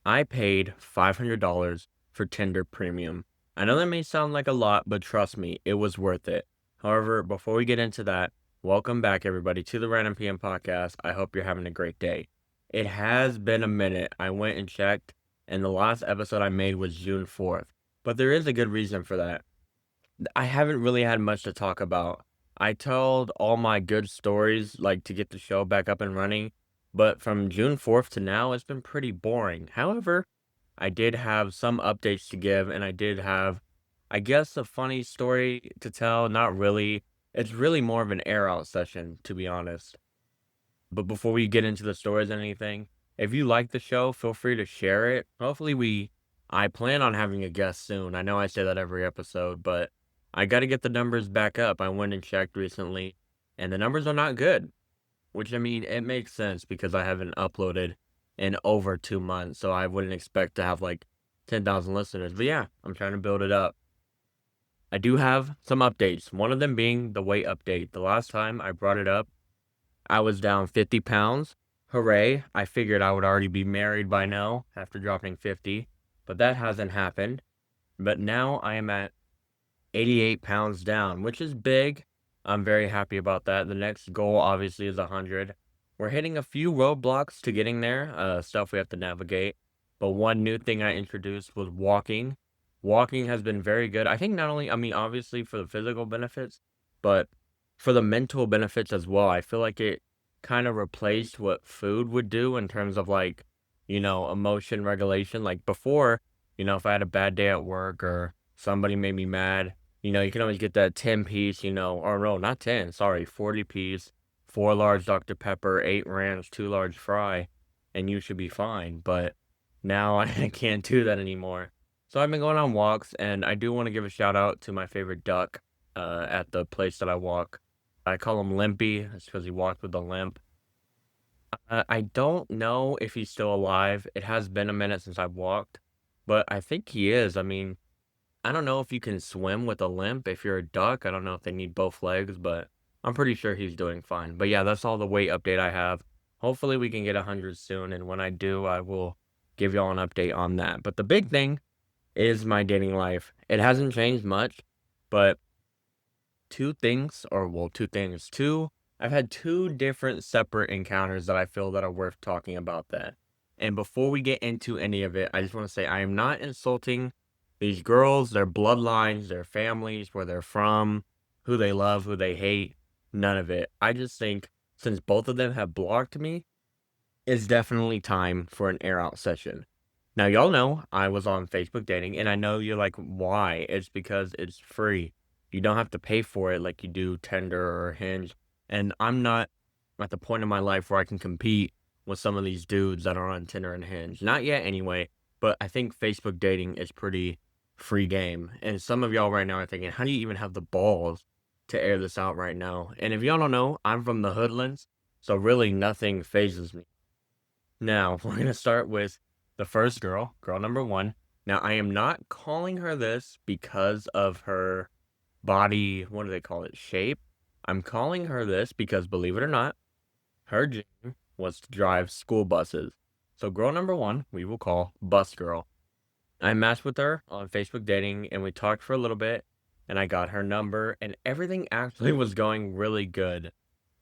I paid $500 for Tinder Premium. I know that may sound like a lot, but trust me, it was worth it. However, before we get into that, welcome back everybody to the Random PM podcast. I hope you're having a great day. It has been a minute. I went and checked, and the last episode I made was June 4th. But there is a good reason for that. I haven't really had much to talk about. I told all my good stories, like to get the show back up and running, but from June 4th to now, it's been pretty boring. However, I did have some updates to give, and I did have, I guess, a funny story to tell. Not really. It's really more of an air out session, to be honest. But before we get into the stories and anything, if you like the show, feel free to share it. I plan on having a guest soon. I know I say that every episode, but I got to get the numbers back up. I went and checked recently, and the numbers are not good, which I mean, it makes sense because I haven't uploaded in over 2 months. So I wouldn't expect to have like 10,000 listeners. But yeah, I'm trying to build it up. I do have some updates, one of them being the weight update. The last time I brought it up, I was down 50 pounds. Hooray. I figured I would already be married by now after dropping 50, but that hasn't happened. But now I am at 88 pounds down, which is big. I'm very happy about that. The next goal obviously is 100. We're hitting a few roadblocks to getting there, stuff we have to navigate. But one new thing I introduced was walking. Walking has been very good. I think not only, I mean, obviously for the physical benefits, but for the mental benefits as well. I feel like it kind of replaced what food would do in terms of like, emotion regulation. Like before, if I had a bad day at work or somebody made me mad, you can always get that 10 piece, or no, not 10, sorry, 40 piece, 4 large Dr. Pepper, 8 ranch, 2 large fry, and you should be fine. But now I can't do that anymore. So I've been going on walks, and I do want to give a shout out to my favorite duck at the place that I walk. I call him Limpy. It's because he walked with a limp. I don't know if he's still alive. It has been a minute since I've walked, but I think he is. I mean, I don't know if you can swim with a limp if you're a duck. I don't know if they need both legs, but I'm pretty sure he's doing fine. But yeah, that's all the weight update I have. Hopefully we can get 100 soon, and when I do, I will give y'all an update on that. But the big thing is my dating life. It hasn't changed much, but two things. I've had two different separate encounters that I feel that are worth talking about that. And before we get into any of it, I just want to say I am not insulting these girls, their bloodlines, their families, where they're from, who they love, who they hate, none of it. I just think since both of them have blocked me, it's definitely time for an air out session. Now, y'all know I was on Facebook dating, and I know you're like, why? It's because it's free. You don't have to pay for it like you do Tinder or Hinge. And I'm not at the point in my life where I can compete with some of these dudes that are on Tinder and Hinge. Not yet, anyway. But I think Facebook dating is pretty free game. And some of y'all right now are thinking, how do you even have the balls to air this out right now? And if y'all don't know, I'm from the Hoodlands, so really nothing phases me. Now, we're going to start with the first girl number one. Now, I am not calling her this because of her body, what do they call it, shape. I'm calling her this because, believe it or not, her dream was to drive school buses. So, girl number one, we will call Bus Girl. I matched with her on Facebook dating and we talked for a little bit and I got her number and everything actually was going really good.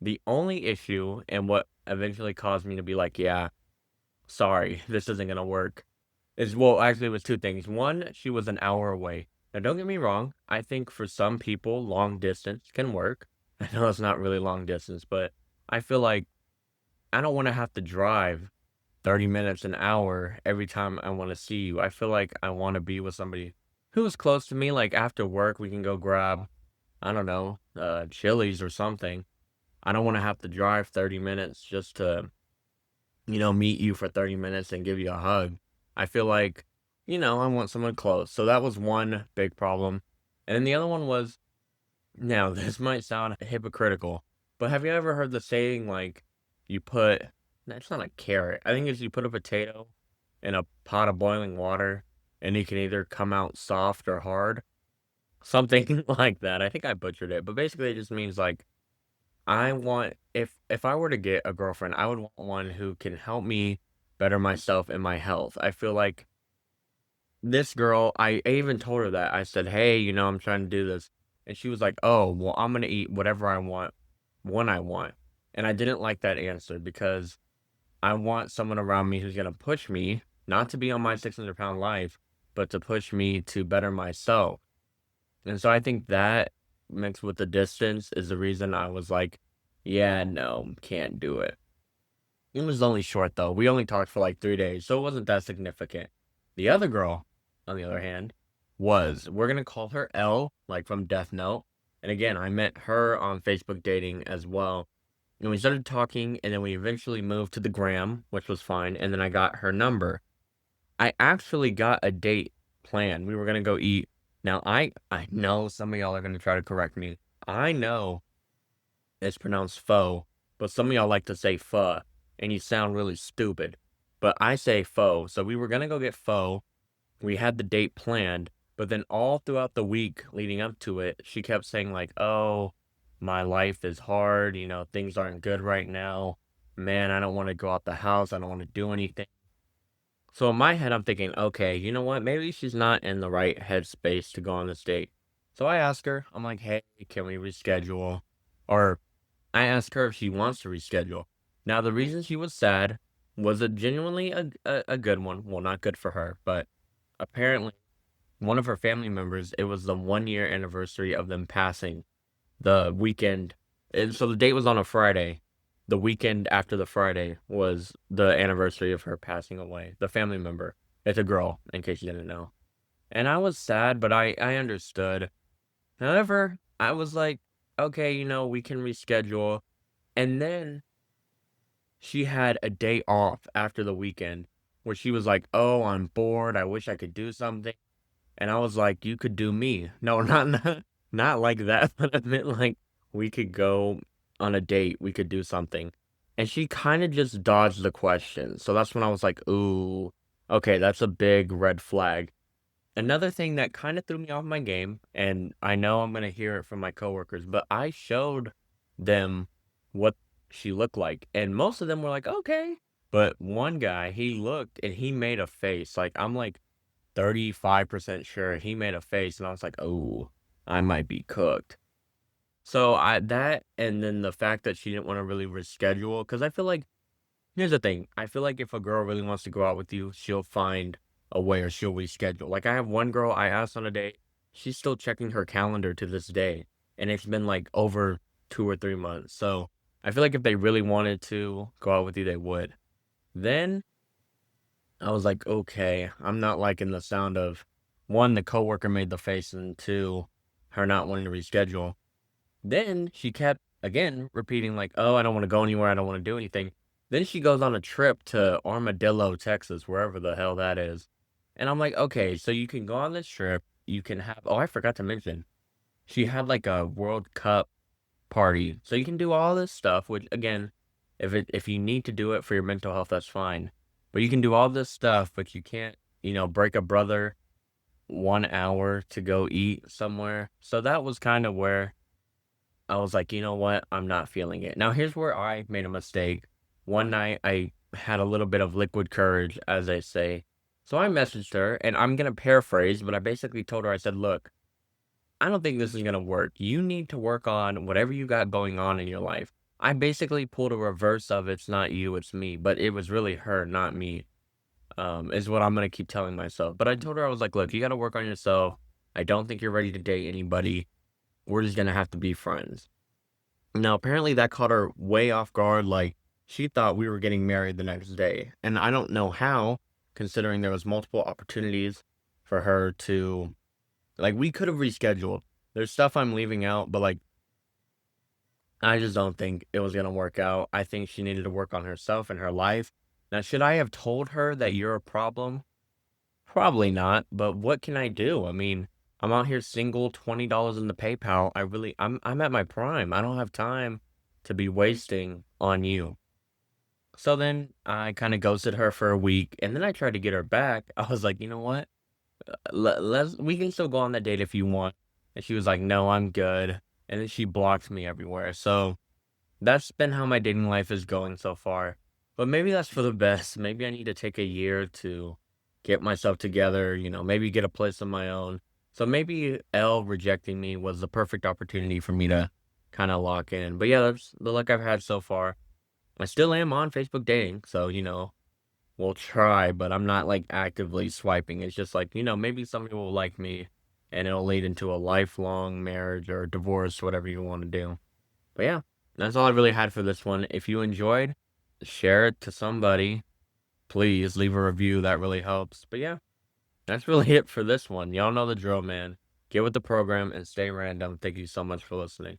The only issue and what eventually caused me to be like, yeah, sorry, this isn't gonna work. Is well, actually, it was two things. One, she was an hour away. Now, don't get me wrong. I think for some people, long distance can work. I know it's not really long distance, but I feel like I don't want to have to drive 30 minutes, an hour every time I want to see you. I feel like I want to be with somebody who is close to me. Like after work, we can go grab, I don't know, Chili's or something. I don't want to have to drive 30 minutes just to meet you for 30 minutes and give you a hug. I feel like, I want someone close. So that was one big problem. And then the other one was, now this might sound hypocritical, but have you ever heard the saying like you put, that's not a carrot. I think it's you put a potato in a pot of boiling water and it can either come out soft or hard. Something like that. I think I butchered it, but basically it just means like I want if I were to get a girlfriend, I would want one who can help me better myself and my health. I feel like this girl, I even told her that. I said, "Hey, I'm trying to do this." And she was like, "Oh, well, I'm gonna eat whatever I want when I want." And I didn't like that answer because I want someone around me who's gonna push me, not to be on my 600-pound life, but to push me to better myself. And so I think that mixed with the distance is the reason I was like, "Yeah, no, can't do it." It was only short though. We only talked for like 3 days, so it wasn't that significant. The other girl, on the other hand, we're gonna call her L, like from Death Note. And again, I met her on Facebook dating as well. And we started talking, and then we eventually moved to the gram, which was fine. And then I got her number. I actually got a date planned. We were gonna go eat. Now I know some of y'all are gonna try to correct me. I know it's pronounced pho, but some of y'all like to say pho, and you sound really stupid. But I say pho. So we were gonna go get pho. We had the date planned, but then all throughout the week leading up to it, she kept saying like, "Oh, my life is hard, things aren't good right now. Man, I don't want to go out the house. I don't want to do anything." So in my head, I'm thinking, okay, you know what? Maybe she's not in the right headspace to go on this date. So I ask her, I'm like, "Hey, can we reschedule?" Or I asked her if she wants to reschedule. Now, the reason she was sad was a genuinely a good one. Well, not good for her, but apparently one of her family members, it was the 1 year anniversary of them passing the weekend. And so the date was on a Friday. The weekend after the Friday was the anniversary of her passing away. The family member. It's a girl, in case you didn't know. And I was sad, but I understood. However, I was like, okay, we can reschedule. And then she had a day off after the weekend where she was like, "Oh, I'm bored. I wish I could do something." And I was like, "You could do me." No, not like that, but I meant like we could go on a date, we could do something. And she kind of just dodged the question. So that's when I was like, "Ooh, okay, that's a big red flag." Another thing that kind of threw me off my game, and I know I'm gonna hear it from my coworkers, but I showed them what she looked like, and most of them were like, "Okay." But one guy, he looked and he made a face. Like I'm like 35% sure he made a face, and I was like, "Oh, I might be cooked." So I that and then the fact that she didn't want to really reschedule, because I feel like here's the thing. I feel like if a girl really wants to go out with you, she'll find a way or she'll reschedule. Like I have one girl I asked on a date, she's still checking her calendar to this day, and it's been like over 2 or 3 months. So I feel like if they really wanted to go out with you, they would. Then I was like, okay, I'm not liking the sound of one, the coworker made the face, and two, her not wanting to reschedule. Then she kept again repeating like, "Oh, I don't want to go anywhere. I don't want to do anything." Then she goes on a trip to Armadillo, Texas, wherever the hell that is. And I'm like, "Okay, so you can go on this trip. You can have Oh, I forgot to mention. She had like a World Cup party. So you can do all this stuff, which again, if you need to do it for your mental health, that's fine. But you can do all this stuff, but you can't, break a brother 1 hour to go eat somewhere." So that was kind of where I was like, "You know what? I'm not feeling it." Now, here's where I made a mistake. One night, I had a little bit of liquid courage, as they say. So I messaged her, and I'm going to paraphrase, but I basically told her, I said, "Look, I don't think this is going to work. You need to work on whatever you got going on in your life." I basically pulled a reverse of "it's not you, it's me," but it was really her, not me, is what I'm going to keep telling myself. But I told her, I was like, "Look, you got to work on yourself. I don't think you're ready to date anybody. We're just going to have to be friends." Now, apparently that caught her way off guard, like, she thought we were getting married the next day, and I don't know how, considering there was multiple opportunities for her to like, we could have rescheduled. There's stuff I'm leaving out, but, like, I just don't think it was gonna work out. I think she needed to work on herself and her life. Now, should I have told her that you're a problem? Probably not, but what can I do? I mean, I'm out here single, $20 in the PayPal. I'm at my prime. I don't have time to be wasting on you. So then I kind of ghosted her for a week, and then I tried to get her back. I was like, "You know what? We can still go on that date if you want." And she was like, "No, I'm good." And then she blocked me everywhere. So that's been how my dating life is going so far. But maybe that's for the best. Maybe I need to take a year to get myself together, maybe get a place of my own. So maybe L rejecting me was the perfect opportunity for me to kind of lock in. But yeah, that's the luck I've had so far. I still am on Facebook dating, so we'll try, but I'm not like actively swiping. It's just like, maybe somebody will like me and it'll lead into a lifelong marriage or divorce, whatever you want to do. But yeah, that's all I really had for this one. If you enjoyed, share it to somebody. Please leave a review. That really helps. But yeah, that's really it for this one. Y'all know the drill, man. Get with the program and stay random. Thank you so much for listening.